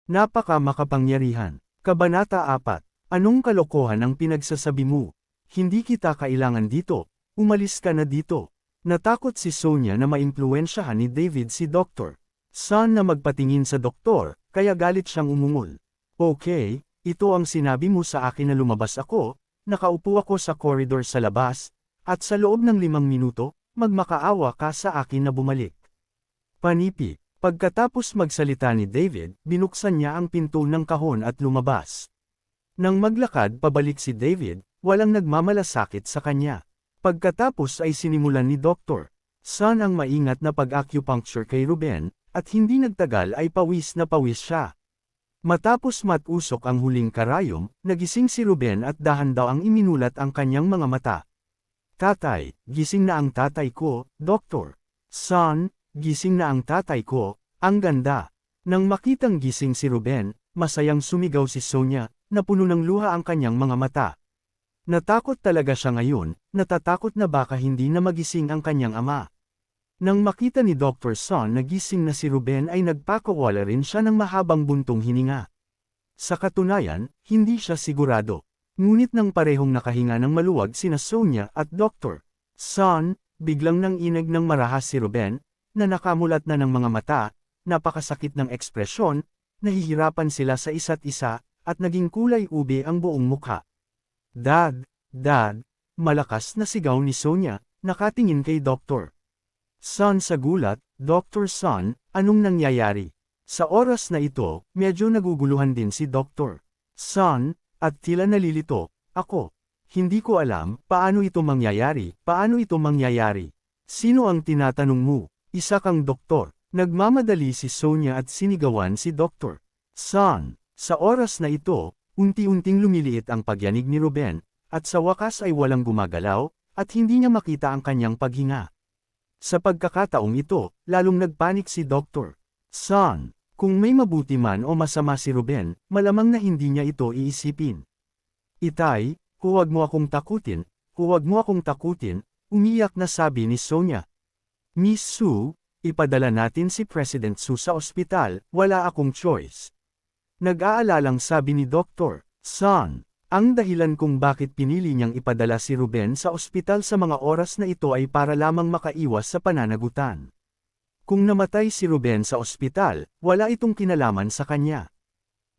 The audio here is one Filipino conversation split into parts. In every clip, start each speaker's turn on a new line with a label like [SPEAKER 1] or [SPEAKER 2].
[SPEAKER 1] Napaka makapangyarihan. Kabanata 4. Anong kalokohan ang pinagsasabi mo? Hindi kita kailangan dito, umalis ka na dito. Natakot si Sonia na maimpluwensyahan ni David si Dr. Son na magpatingin sa doktor, kaya galit siyang umungol. Okay, ito ang sinabi mo sa akin na lumabas ako, nakaupo ako sa koridor sa labas, at sa loob ng 5 minuto, magmakaawa ka sa akin na bumalik. Panipi. Pagkatapos magsalita ni David, binuksan niya ang pinto ng kahon at lumabas. Nang maglakad pabalik si David, walang nagmamalasakit sa kanya. Pagkatapos ay sinimulan ni Dr. Son ang maingat na pag-acupuncture kay Ruben, at hindi nagtagal ay pawis na pawis siya. Matapos matusok ang huling karayom, nagising si Ruben at dahan daw ang iminulat ang kanyang mga mata. Tatay, gising na ang tatay ko, Dr. Son. Gising na ang tatay ko, ang ganda. Nang makitang gising si Ruben, masayang sumigaw si Sonia, na puno ng luha ang kanyang mga mata. Natakot talaga siya ngayon, natatakot na baka hindi na magising ang kanyang ama. Nang makita ni Dr. Son na gising na si Ruben ay nagpakawala rin siya ng mahabang buntong hininga. Sa katunayan, hindi siya sigurado. Ngunit nang parehong nakahinga ng maluwag sina Sonia at Dr. Son, biglang nang inag ng marahas si Ruben, na nakamulat na ng mga mata, napakasakit ng ekspresyon, nahihirapan sila sa isa't isa, at naging kulay ube ang buong mukha. Dad, malakas na sigaw ni Sonia, nakatingin kay Dr. Son sa gulat, Dr. Son, anong nangyayari? Sa oras na ito, medyo naguguluhan din si Dr. Son, at tila nalilito, ako. Hindi ko alam, paano ito mangyayari? Sino ang tinatanong mo? Isa kang doktor. Nagmamadali si Sonia at sinigawan si Dr. Son. Sa oras na ito, unti-unting lumiliit ang pagyanig ni Ruben, at sa wakas ay walang gumagalaw, at hindi niya makita ang kanyang paghinga. Sa pagkakataong ito, lalong nagpanik si Dr. Son. Kung may mabuti man o masama si Ruben, malamang na hindi niya ito iisipin. Itay, huwag mo akong takutin, umiyak na sabi ni Sonia. Miss Sue, ipadala natin si President Sue sa ospital, wala akong choice. Nag-aalalang sabi ni Dr. Son, ang dahilan kung bakit pinili niyang ipadala si Ruben sa ospital sa mga oras na ito ay para lamang makaiwas sa pananagutan. Kung namatay si Ruben sa ospital, wala itong kinalaman sa kanya.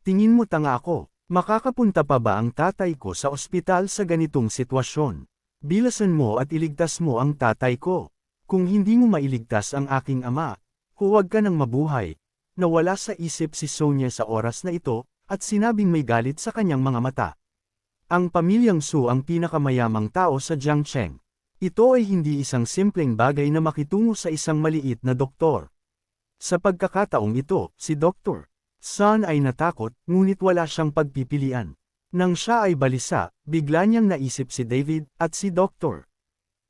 [SPEAKER 1] Tingin mo tanga ako, makakapunta pa ba ang tatay ko sa ospital sa ganitong sitwasyon? Bilasan mo at iligtas mo ang tatay ko. Kung hindi mo mailigtas ang aking ama, huwag ka nang mabuhay. Nawala sa isip si Sonia sa oras na ito, at sinabing may galit sa kanyang mga mata. Ang pamilyang Su ang pinakamayamang tao sa Jiangcheng. Ito ay hindi isang simpleng bagay na makitungo sa isang maliit na doktor. Sa pagkakataong ito, si Dr. Son ay natakot, ngunit wala siyang pagpipilian. Nang siya ay balisa, bigla niyang naisip si David, at si Dr.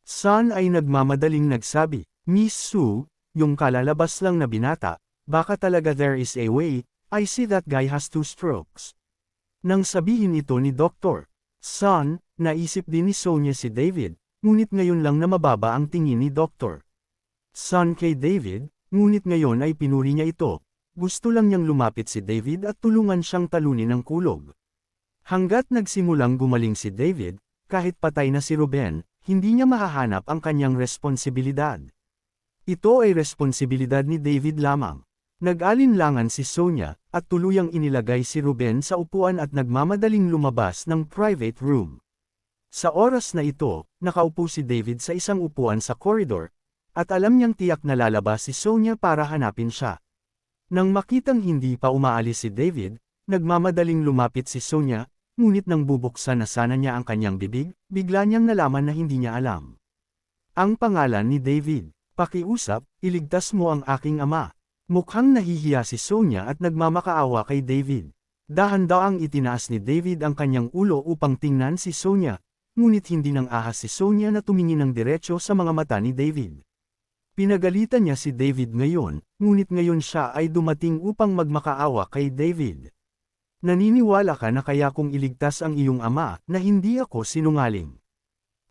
[SPEAKER 1] Son ay nagmamadaling nagsabi, Miss Sue, yung kalalabas lang na binata, baka talaga there is a way, I see that guy has 2 strokes. Nang sabihin ito ni Dr. Son, naisip din ni Sonia si David, ngunit ngayon lang na mababa ang tingin ni Dr. Son kay David, ngunit ngayon ay pinuri niya ito. Gusto lang niyang lumapit si David at tulungan siyang talunin ng kulog. Hanggat nagsimulang gumaling si David, kahit patay na si Ruben, hindi niya mahahanap ang kanyang responsibilidad. Ito ay responsibilidad ni David lamang. Nag-alinlangan si Sonia, at tuluyang inilagay si Ruben sa upuan at nagmamadaling lumabas ng private room. Sa oras na ito, nakaupo si David sa isang upuan sa koridor, at alam niyang tiyak na lalabas si Sonia para hanapin siya. Nang makitang hindi pa umaalis si David, nagmamadaling lumapit si Sonia, ngunit nang bubuksan na sana niya ang kanyang bibig, bigla niyang nalaman na hindi niya alam. Ang pangalan ni David. Pakiusap, iligtas mo ang aking ama. Mukhang nahihiya si Sonia at nagmamakaawa kay David. Dahan-daang itinaas ni David ang kanyang ulo upang tingnan si Sonia, ngunit hindi nang ahas si Sonia na tumingin ng diretso sa mga mata ni David. Pinagalitan niya si David ngayon, ngunit ngayon siya ay dumating upang magmakaawa kay David. Naniniwala ka na kaya kong iligtas ang iyong ama na hindi ako sinungaling?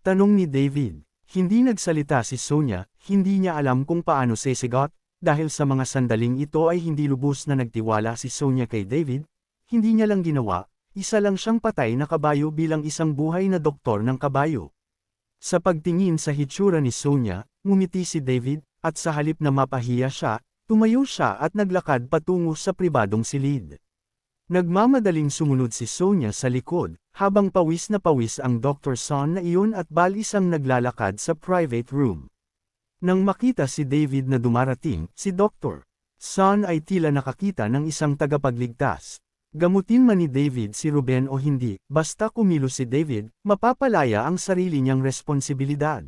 [SPEAKER 1] Tanong ni David. Hindi nagsalita si Sonia, hindi niya alam kung paano sisigot, dahil sa mga sandaling ito ay hindi lubos na nagtiwala si Sonia kay David, hindi niya lang ginawa, isa lang siyang patay na kabayo bilang isang buhay na doktor ng kabayo. Sa pagtingin sa hitsura ni Sonia, ngumiti si David, at sa halip na mapahiya siya, tumayo siya at naglakad patungo sa pribadong silid. Nagmamadaling sumunod si Sonia sa likod, habang pawis na pawis ang Dr. Son na iyon at balisang naglalakad sa private room. Nang makita si David na dumarating, si Dr. Son ay tila nakakita ng isang tagapagligtas. Gamutin man ni David si Ruben o hindi, basta kumilos si David, mapapalaya ang sarili niyang responsibilidad.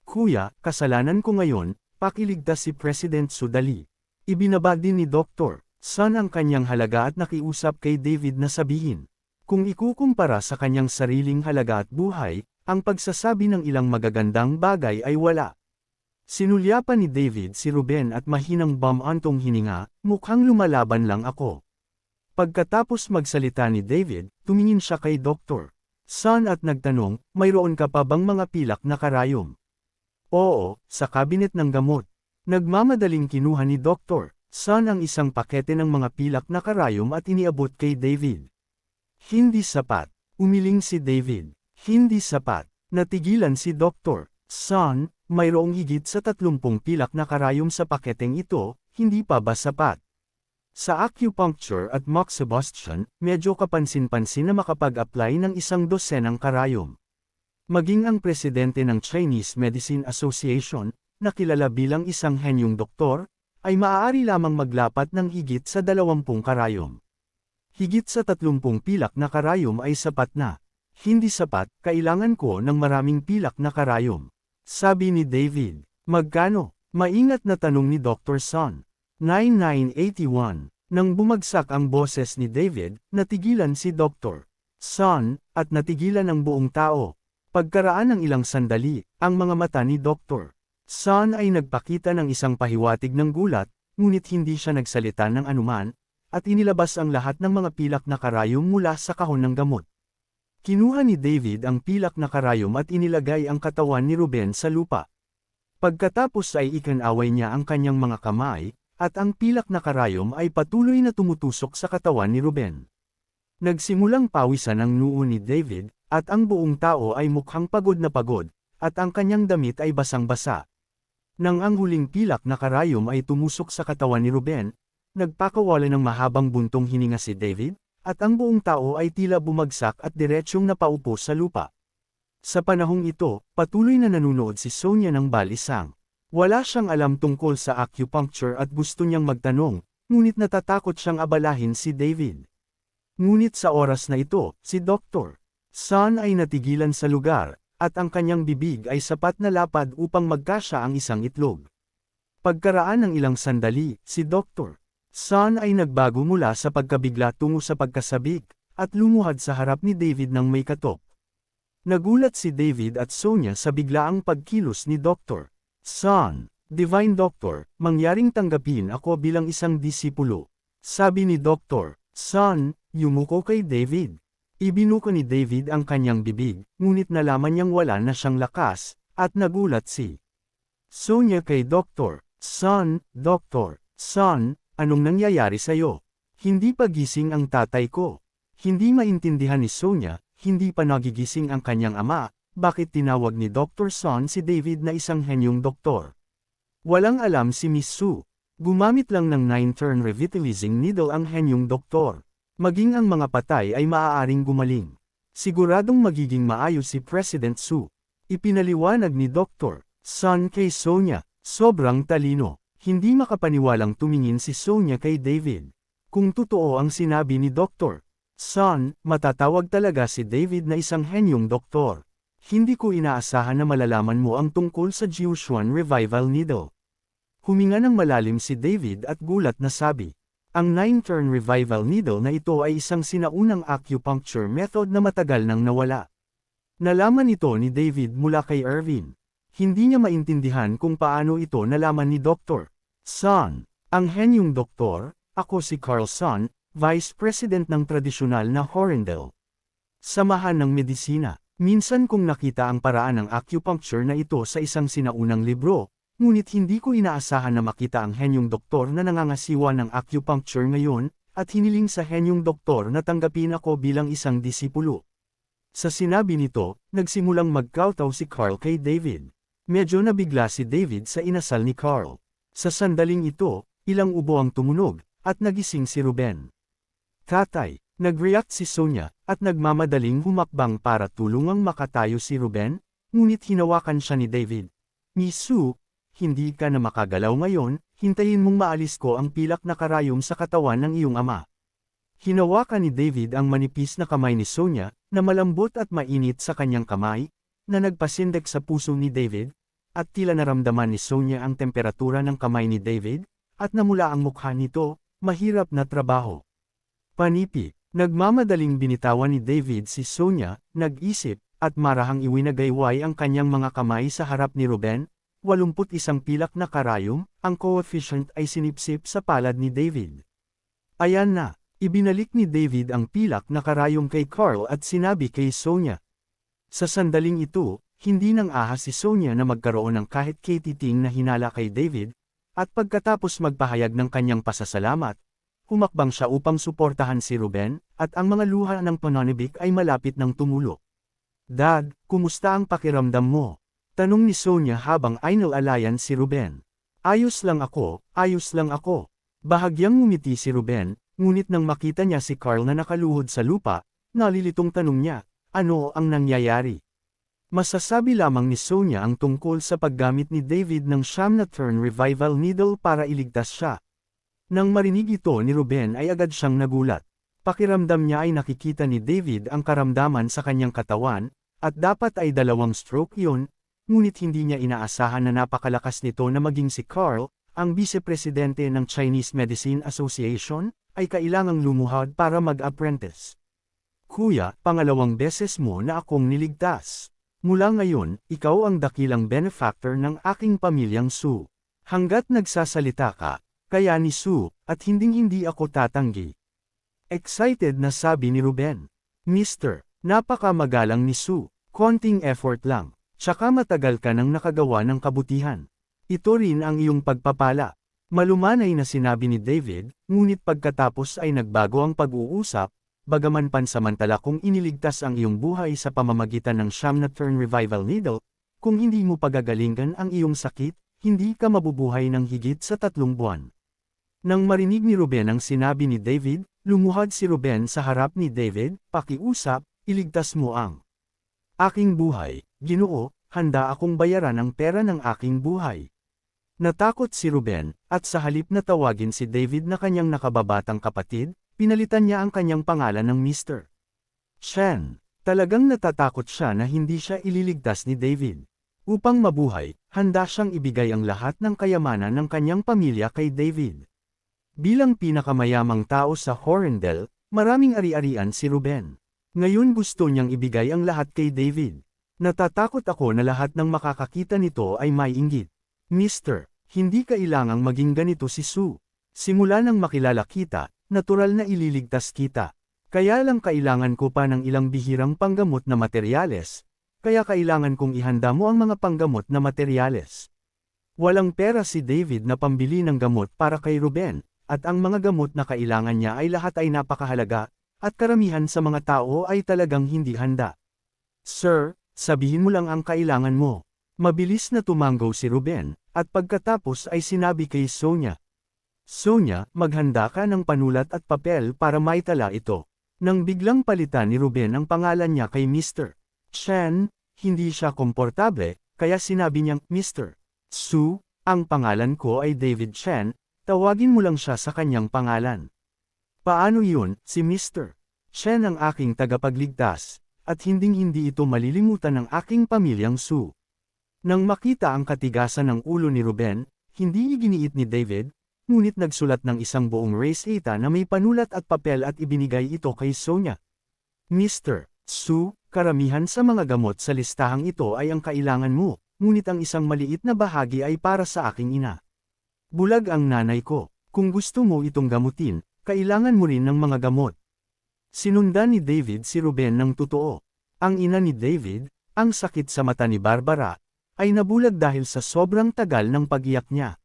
[SPEAKER 1] Kuya, kasalanan ko ngayon, pakiligtas si President Sudali. Ibinaba din ni Dr. Son ang kanyang halaga at nakiusap kay David na sabihin. Kung ikukumpara sa kanyang sariling halaga at buhay, ang pagsasabi ng ilang magagandang bagay ay wala. Sinulyapan ni David si Ruben at mahinang bumantong hininga, mukhang lumalaban lang ako. Pagkatapos magsalita ni David, tumingin siya kay Dr. Son at nagtanong, mayroon ka pa bang mga pilak na karayom? Oo, sa kabinet ng gamot. Nagmamadaling kinuha ni Dr. Son ang isang pakete ng mga pilak na karayom at iniabot kay David. Hindi sapat. Umiling si David. Hindi sapat. Natigilan si Dr. Son, mayroong higit sa 30 pilak na karayom sa paketeng ito, hindi pa ba sapat? Sa acupuncture at moxibustion, medyo kapansin-pansin na makapag-apply ng 12 karayom. Maging ang presidente ng Chinese Medicine Association, na kilala bilang isang henyong doktor, ay maaari lamang maglapat ng higit sa 20 karayom. Higit sa 30 pilak na karayom ay sapat na. Hindi sapat, kailangan ko ng maraming pilak na karayom. Sabi ni David. Magkano? Maingat na tanong ni Dr. Son. 9981. Nang bumagsak ang boses ni David, natigilan si Dr. Son, at natigilan ang buong tao. Pagkaraan ng ilang sandali, ang mga mata ni Dr. Son ay nagpakita ng isang pahiwatig ng gulat, ngunit hindi siya nagsalita ng anuman, at inilabas ang lahat ng mga pilak na karayom mula sa kahon ng gamot. Kinuha ni David ang pilak na karayom at inilagay ang katawan ni Ruben sa lupa. Pagkatapos ay ikinaway niya ang kanyang mga kamay, at ang pilak na karayom ay patuloy na tumutusok sa katawan ni Ruben. Nagsimulang pawisan ang noo ni David, at ang buong tao ay mukhang pagod na pagod, at ang kanyang damit ay basang-basa. Nang ang huling pilak na karayom ay tumusok sa katawan ni Ruben, nagpakawala ng mahabang buntong hininga si David, at ang buong tao ay tila bumagsak at diretsyong napaupo sa lupa. Sa panahong ito, patuloy na nanunood si Sonia ng balisang. Wala siyang alam tungkol sa acupuncture at gusto niyang magtanong, ngunit natatakot siyang abalahin si David. Ngunit sa oras na ito, si Dr. Son ay natigilan sa lugar, at ang kanyang bibig ay sapat na lapad upang magkasya ang isang itlog. Pagkaraan ng ilang sandali, si Dr. Son ay nagbago mula sa pagkabigla tungo sa pagkasabik, at lumuhad sa harap ni David ng may katok. Nagulat si David at Sonia sa biglaang pagkilos ni Dr. Son, Divine Doctor, mangyaring tanggapin ako bilang isang disipulo. Sabi ni Dr. Son, yumuko kay David. Ibinuko ni David ang kanyang bibig, ngunit nalaman niyang wala na siyang lakas, at nagulat si Sonia kay Dr. Son, Dr. Son, anong nangyayari sa'yo? Hindi pa gising ang tatay ko. Hindi maintindihan ni Sonia, hindi pa nagigising ang kanyang ama. Bakit tinawag ni Dr. Son si David na isang henyong doktor? Walang alam si Miss Su. Gumamit lang ng 9-turn revitalizing needle ang henyong doktor. Maging ang mga patay ay maaaring gumaling. Siguradong magiging maayos si President Su. Ipinaliwanag ni Dr. Son kay Sonia, sobrang talino. Hindi makapaniwalang tumingin si Sonia kay David. Kung totoo ang sinabi ni Dr. Son, matatawag talaga si David na isang henyong doktor. Hindi ko inaasahan na malalaman mo ang tungkol sa Jiushuan Revival Needle. Huminga ng malalim si David at gulat na sabi. Ang 9-turn Revival Needle na ito ay isang sinaunang acupuncture method na matagal nang nawala. Nalaman ito ni David mula kay Irvin. Hindi niya maintindihan kung paano ito nalaman ni Dr. Son. Ang henyong doktor, ako si Carl Son, Vice President ng tradisyonal na Horrendel. Samahan ng medisina. Minsan kong nakita ang paraan ng acupuncture na ito sa isang sinaunang libro, ngunit hindi ko inaasahan na makita ang henyong doktor na nangangasiwa ng acupuncture ngayon, at hiniling sa henyong doktor na tanggapin ako bilang isang disipulo. Sa sinabi nito, nagsimulang magkawtaw si Carl kay David. Medyo nabigla si David sa inasal ni Carl. Sa sandaling ito, ilang ubo ang tumunog, at nagising si Ruben. Tatay, nag-react si Sonia, at nagmamadaling humakbang para tulungang makatayo si Ruben, ngunit hinawakan siya ni David. Miss Sue, hindi ka na makagalaw ngayon, hintayin mong maalis ko ang pilak na karayom sa katawan ng iyong ama. Hinawakan ni David ang manipis na kamay ni Sonia, na malambot at mainit sa kanyang kamay, na nagpasindek sa puso ni David, at tila naramdaman ni Sonia ang temperatura ng kamay ni David, at namula ang mukha nito, mahirap na trabaho. Panipi, nagmamadaling binitawan ni David si Sonia, nag-isip, at marahang iwinagayway ang kanyang mga kamay sa harap ni Ruben, 81 pilak na karayom, ang coefficient ay sinipsip sa palad ni David. Ayan na, ibinalik ni David ang pilak na karayom kay Carl at sinabi kay Sonia. Sa sandaling ito, hindi nang ahas si Sonia na magkaroon ng kahit katiting na hinala kay David, at pagkatapos magpahayag ng kanyang pasasalamat, humakbang siya upang suportahan si Ruben, at ang mga luha ng pananibik ay malapit ng tumulo. Dad, kumusta ang pakiramdam mo? Tanong ni Sonia habang inalalayan si Ruben. Ayos lang ako, ayos lang ako. Bahagyang ngumiti si Ruben, ngunit nang makita niya si Carl na nakaluhod sa lupa, nalilitong tanong niya, ano ang nangyayari? Masasabi lamang ni Sonia ang tungkol sa paggamit ni David ng siyam na turn revival needle para iligtas siya. Nang marinig ito ni Ruben ay agad siyang nagulat. Pakiramdam niya ay nakikita ni David ang karamdaman sa kanyang katawan, at dapat ay 2 stroke yun, ngunit hindi niya inaasahan na napakalakas nito na maging si Carl, ang vice-presidente ng Chinese Medicine Association, ay kailangang lumuhad para mag-apprentice. Kuya, 2 beses mo na akong niligtas. Mula ngayon, ikaw ang dakilang benefactor ng aking pamilyang Sue. Hanggat nagsasalita ka, kaya ni Sue, at hinding-hindi ako tatanggi. Excited na sabi ni Ruben. Mister, napakamagalang ni Sue, konting effort lang. Tsaka matagal ka nang nakagawa ng kabutihan. Ito rin ang iyong pagpapala. Malumanay na sinabi ni David, ngunit pagkatapos ay nagbago ang pag-uusap, bagaman pansamantala kung iniligtas ang iyong buhay sa pamamagitan ng siyam na turn revival needle, kung hindi mo pagagalingan ang iyong sakit, hindi ka mabubuhay ng higit sa 3 buwan. Nang marinig ni Ruben ang sinabi ni David, lumuhad si Ruben sa harap ni David, pakiusap, iligtas mo ang aking buhay. Ginoo, handa akong bayaran ang pera ng aking buhay. Natakot si Ruben, at sa halip na tawagin si David na kanyang nakababatang kapatid, pinalitan niya ang kanyang pangalan ng Mr. Chen. Talagang natatakot siya na hindi siya ililigtas ni David. Upang mabuhay, handa siyang ibigay ang lahat ng kayamanan ng kanyang pamilya kay David. Bilang pinakamayamang tao sa Horrendale, maraming ari-arian si Ruben. Ngayon gusto niyang ibigay ang lahat kay David. Natatakot ako na lahat ng makakakita nito ay may inggit. Mister, hindi kailangang maging ganito si Sue. Simula nang makilala kita, natural na ililigtas kita. Kaya lang kailangan ko pa ng ilang bihirang panggamot na materyales. Kaya kailangan kong ihanda mo ang mga panggamot na materyales. Walang pera si David na pambili ng gamot para kay Ruben, at ang mga gamot na kailangan niya ay lahat ay napakahalaga, at karamihan sa mga tao ay talagang hindi handa. Sir, sabihin mo lang ang kailangan mo. Mabilis na tumanggaw si Ruben, at pagkatapos ay sinabi kay Sonia. Sonia, maghanda ka ng panulat at papel para maitala ito. Nang biglang palitan ni Ruben ang pangalan niya kay Mr. Chen, hindi siya komportable, kaya sinabi niyang, Mr. Sue, ang pangalan ko ay David Chen, tawagin mo lang siya sa kanyang pangalan. Paano yun, si Mr. Chen ang aking tagapagligtas, at hinding-hindi ito malilimutan ng aking pamilyang Sue. Nang makita ang katigasan ng ulo ni Ruben, hindi iginiit ni David, ngunit nagsulat ng isang buong reseta na may panulat at papel at ibinigay ito kay Sonia. Mr. Sue, karamihan sa mga gamot sa listahang ito ay ang kailangan mo, ngunit ang isang maliit na bahagi ay para sa aking ina. Bulag ang nanay ko, kung gusto mo itong gamutin, kailangan mo rin ng mga gamot. Sinundan ni David si Ruben ng totoo. Ang ina ni David, ang sakit sa mata ni Barbara, ay nabulag dahil sa sobrang tagal ng pag-iyak niya.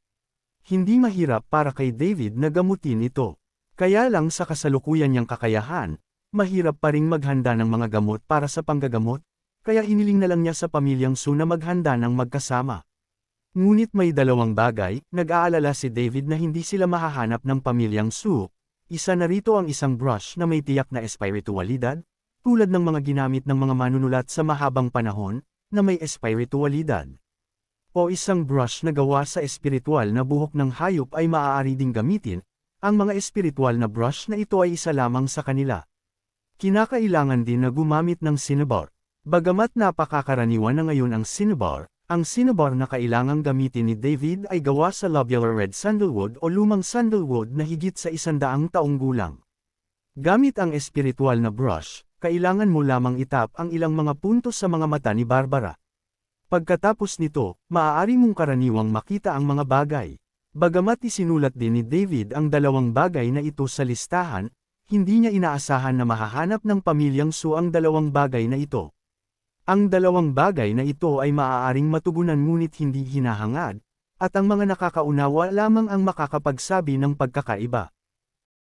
[SPEAKER 1] Hindi mahirap para kay David na gamutin ito. Kaya lang sa kasalukuyan niyang kakayahan, mahirap pa ring maghanda ng mga gamot para sa panggagamot, kaya iniling na lang niya sa pamilyang Su na maghanda ng magkasama. Ngunit may dalawang bagay, nag-aalala si David na hindi sila mahahanap ng pamilyang Su. Isa na rito ang isang brush na may tiyak na espiritualidad, tulad ng mga ginamit ng mga manunulat sa mahabang panahon, na may espiritualidad. O isang brush na gawa sa espiritual na buhok ng hayop ay maaari ding gamitin, ang mga espiritual na brush na ito ay isa lamang sa kanila. Kinakailangan din na gumamit ng cinnabar. Bagamat napakakaraniwan na ngayon ang cinnabar na kailangang gamitin ni David ay gawa sa lobular red sandalwood o lumang sandalwood na higit sa 100 taong gulang. Gamit ang espiritual na brush, kailangan mo lamang itap ang ilang mga puntos sa mga mata ni Barbara. Pagkatapos nito, maaari mong karaniwang makita ang mga bagay. Bagamat isinulat din ni David ang dalawang bagay na ito sa listahan, hindi niya inaasahan na mahahanap ng pamilyang Su ang dalawang bagay na ito. Ang dalawang bagay na ito ay maaaring matugunan ngunit hindi hinahangad, at ang mga nakakaunawa lamang ang makakapagsabi ng pagkakaiba.